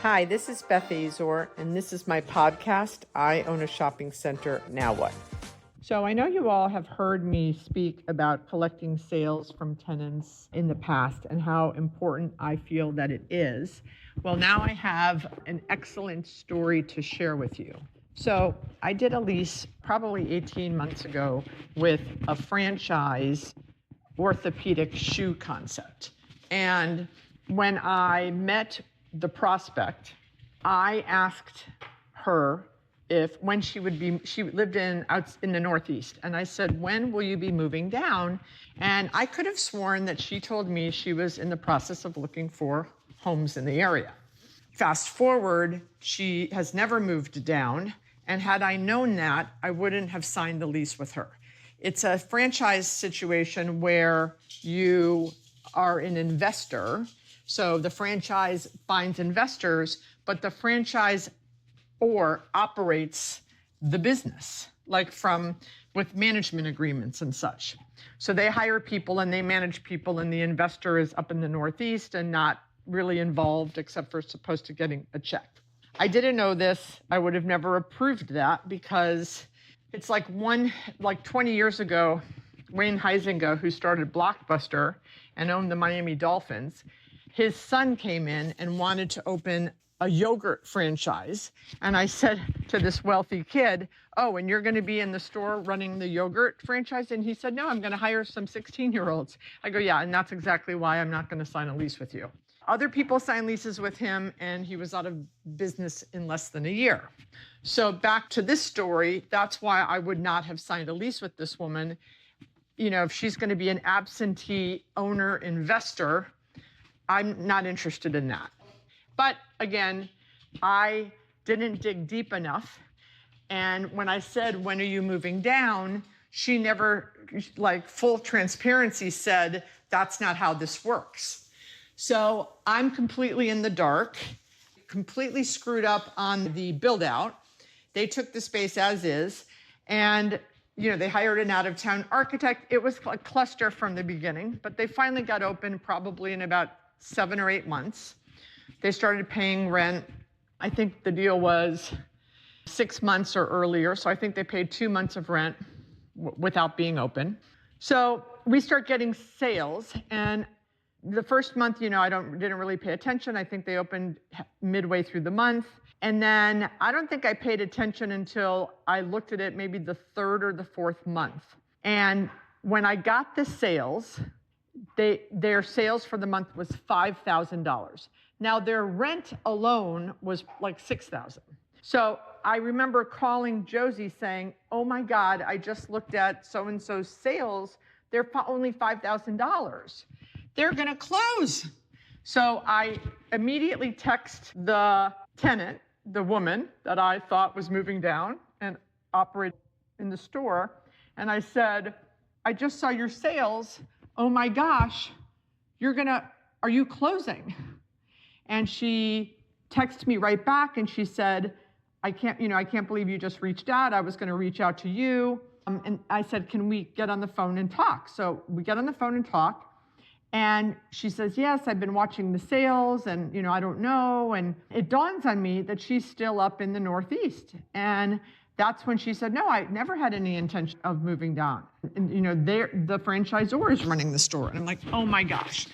Hi, this is Beth Azor, and this is my podcast, I Own a Shopping Center, Now What? So I know you all have heard me speak about collecting sales from tenants in the past and how important I feel that it is. Well, now I have an excellent story to share with you. So I did a lease probably 18 months ago with a franchise orthopedic shoe concept. And when I met the prospect, I asked her when she lived out in the Northeast. And I said, when will you be moving down? And I could have sworn that she told me she was in the process of looking for homes in the area. Fast forward, she has never moved down. And had I known that, I wouldn't have signed the lease with her. It's a franchise situation where you are an investor. So the franchise finds investors, but the franchisor operates the business, with management agreements and such. So they hire people and they manage people, and the investor is up in the Northeast and not really involved except for supposed to getting a check. I didn't know this. I would have never approved that because it's like 20 years ago, Wayne Huizenga, who started Blockbuster and owned the Miami Dolphins, his son came in and wanted to open a yogurt franchise. And I said to this wealthy kid, oh, and you're going to be in the store running the yogurt franchise? And he said, no, I'm going to hire some 16-year-olds. I go, yeah, and that's exactly why I'm not going to sign a lease with you. Other people signed leases with him, and he was out of business in less than a year. So back to this story, that's why I would not have signed a lease with this woman. If she's going to be an absentee owner investor, I'm not interested in that. But again, I didn't dig deep enough. And when I said, when are you moving down? She never, full transparency, said, that's not how this works. So I'm completely in the dark, completely screwed up on the build out. They took the space as is, and they hired an out-of-town architect. It was a cluster from the beginning, but they finally got open probably in about 7 or 8 months. They started paying rent. I think the deal was 6 months or earlier, so I think they paid 2 months of rent without being open. So we start getting sales, and the first month, I didn't really pay attention. I think they opened midway through the month. And then I don't think I paid attention until I looked at it maybe the third or the fourth month. And when I got the sales, their sales for the month was $5,000. Now their rent alone was like $6,000. So I remember calling Josie saying, oh my God, I just looked at so-and-so's sales. They're only $5,000. They're going to close. So I immediately text the tenant, the woman that I thought was moving down and operated in the store. And I said, I just saw your sales. Oh my gosh, are you closing? And she texted me right back and she said, I can't believe you just reached out. I was going to reach out to you. And I said, can we get on the phone and talk? So we get on the phone and talk. And she says, yes, I've been watching the sales and, I don't know. And it dawns on me that she's still up in the Northeast. And that's when she said, no, I never had any intention of moving down. And, the franchisor is running the store. And I'm like, oh my gosh.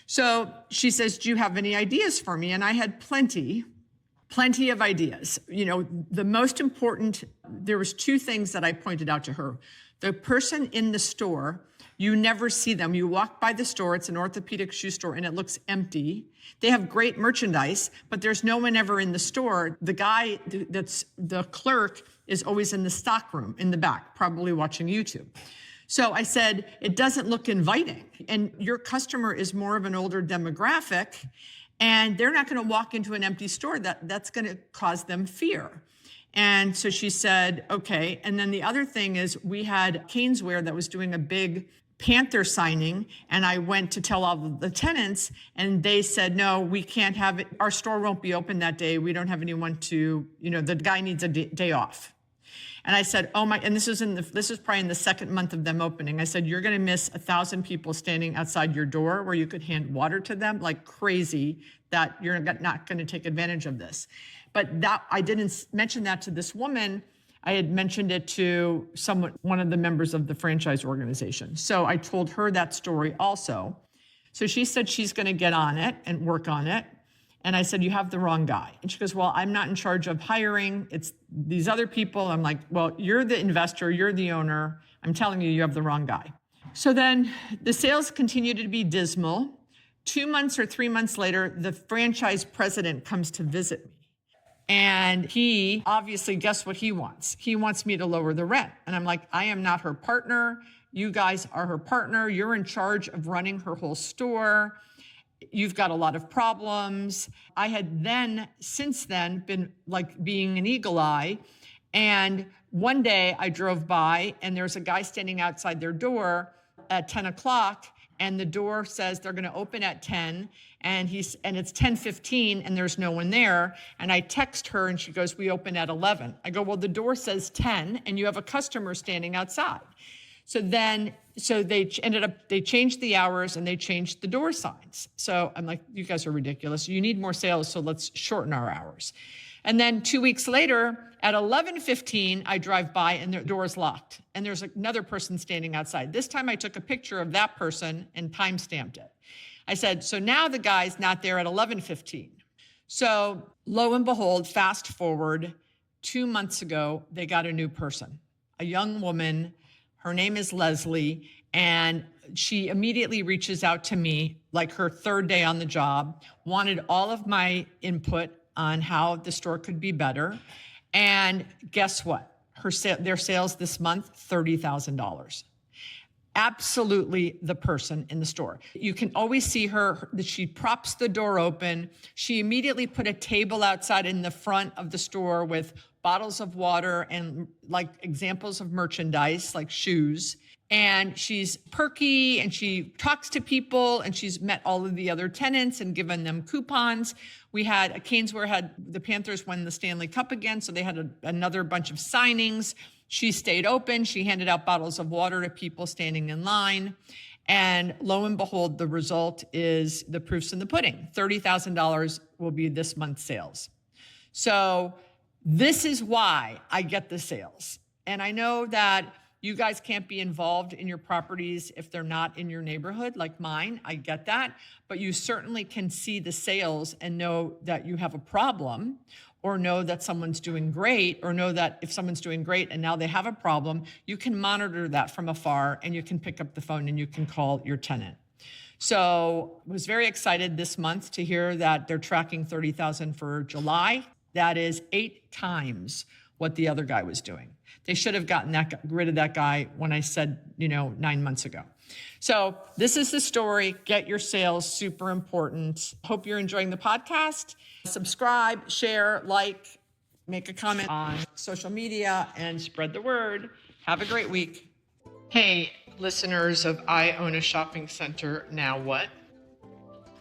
So she says, do you have any ideas for me? And I had plenty of ideas. The most important, there was 2 things that I pointed out to her. The person in the store, you never see them. You walk by the store, it's an orthopedic shoe store, and it looks empty. They have great merchandise, but there's no one ever in the store. The guy that's the clerk is always in the stock room in the back, probably watching YouTube. So I said, it doesn't look inviting. And your customer is more of an older demographic, and they're not going to walk into an empty store. That's going to cause them fear. And so she said, okay. And then the other thing is we had Caneswear that was doing a big Panther signing, and I went to tell all the tenants, and they said, no, we can't have it. Our store won't be open that day. We don't have anyone to, the guy needs a day off. And I said, oh my, and this is probably in the second month of them opening. I said, you're going to miss 1,000 people standing outside your door where you could hand water to them like crazy, that you're not going to take advantage of this. But that I didn't mention that to this woman. I had mentioned it to one of the members of the franchise organization. So I told her that story also. So she said she's going to get on it and work on it. And I said, you have the wrong guy. And she goes, well, I'm not in charge of hiring. It's these other people. I'm like, well, you're the investor, you're the owner. I'm telling you, you have the wrong guy. So then the sales continued to be dismal. 2 months or 3 months later, the franchise president comes to visit me. And he obviously, guess what he wants? He wants me to lower the rent. And I'm like, I am not her partner. You guys are her partner. You're in charge of running her whole store. You've got a lot of problems. I had since then been like being an eagle eye. And one day I drove by and there's a guy standing outside their door at 10 o'clock. And the door says they're going to open at 10 and it's 10:15 and there's no one there. And I text her and she goes, we open at 11. I go, well, the door says 10 and you have a customer standing outside. So they changed the hours and they changed the door signs. So I'm like, you guys are ridiculous. You need more sales, so let's shorten our hours. And then 2 weeks later, at 11:15, I drive by and the door is locked. And there's another person standing outside. This time I took a picture of that person and timestamped it. I said, so now the guy's not there at 11:15. So lo and behold, fast forward, 2 months ago, they got a new person, a young woman. Her name is Leslie, and she immediately reaches out to me, like her third day on the job, wanted all of my input on how the store could be better. And guess what? Their sales this month, $30,000. Absolutely the person in the store. You can always see her, that she props the door open. She immediately put a table outside in the front of the store with bottles of water and like examples of merchandise, like shoes. And she's perky and she talks to people and she's met all of the other tenants and given them coupons. We had Canesware the Panthers won the Stanley Cup again, so they had another bunch of signings. She stayed open. She handed out bottles of water to people standing in line. And lo and behold, the result is the proof's in the pudding. $30,000 will be this month's sales. So this is why I get the sales. And I know that you guys can't be involved in your properties if they're not in your neighborhood like mine. I get that. But you certainly can see the sales and know that you have a problem, or know that someone's doing great, or know that if someone's doing great and now they have a problem, you can monitor that from afar and you can pick up the phone and you can call your tenant. So I was very excited this month to hear that they're tracking 30,000 for July. That is 8 times what the other guy was doing. They should have gotten rid of that guy when I said, 9 months ago. So this is the story. Get your sales, super important. Hope you're enjoying the podcast. Subscribe, share, like, make a comment on social media, and spread the word. Have a great week. Hey, listeners of I Own a Shopping Center, Now What?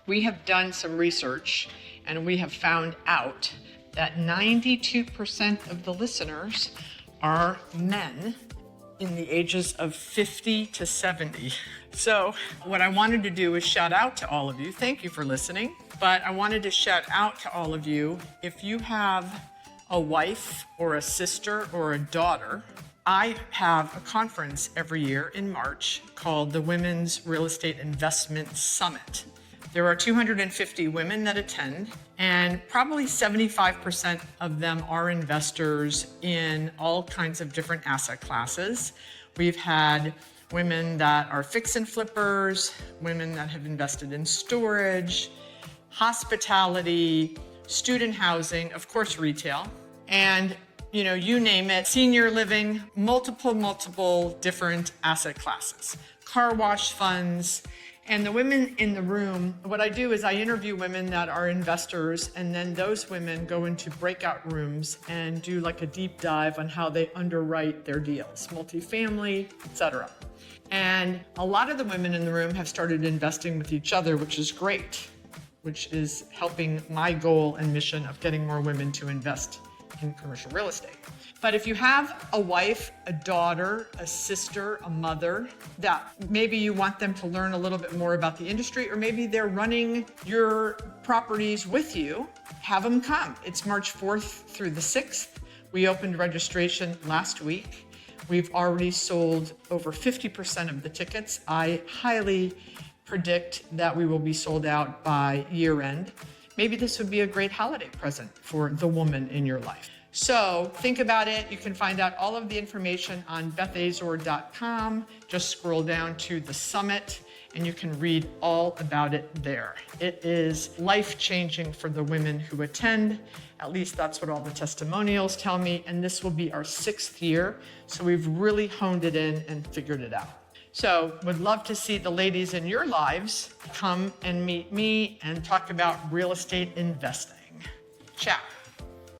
We have done some research and we have found out that 92% of the listeners are men in the ages of 50 to 70. So what I wanted to do is shout out to all of you. Thank you for listening. But I wanted to shout out to all of you. If you have a wife or a sister or a daughter, I have a conference every year in March called the Women's Real Estate Investment Summit. There are 250 women that attend, and probably 75% of them are investors in all kinds of different asset classes. We've had women that are fix and flippers, women that have invested in storage, hospitality, student housing, of course, retail, and you name it, senior living, multiple different asset classes, car wash funds. And the women in the room, what I do is I interview women that are investors, and then those women go into breakout rooms and do like a deep dive on how they underwrite their deals, multifamily, etc. And a lot of the women in the room have started investing with each other, which is great, which is helping my goal and mission of getting more women to invest in commercial real estate. But if you have a wife, a daughter, a sister, a mother, that maybe you want them to learn a little bit more about the industry, or maybe they're running your properties with you, have them come. It's March 4th through the 6th. We opened registration last week. We've already sold over 50% of the tickets. I highly predict that we will be sold out by year end. Maybe this would be a great holiday present for the woman in your life. So think about it. You can find out all of the information on bethazor.com. Just scroll down to the summit and you can read all about it there. It is life-changing for the women who attend. At least that's what all the testimonials tell me. And this will be our 6th year. So we've really honed it in and figured it out. So would love to see the ladies in your lives come and meet me and talk about real estate investing. Ciao.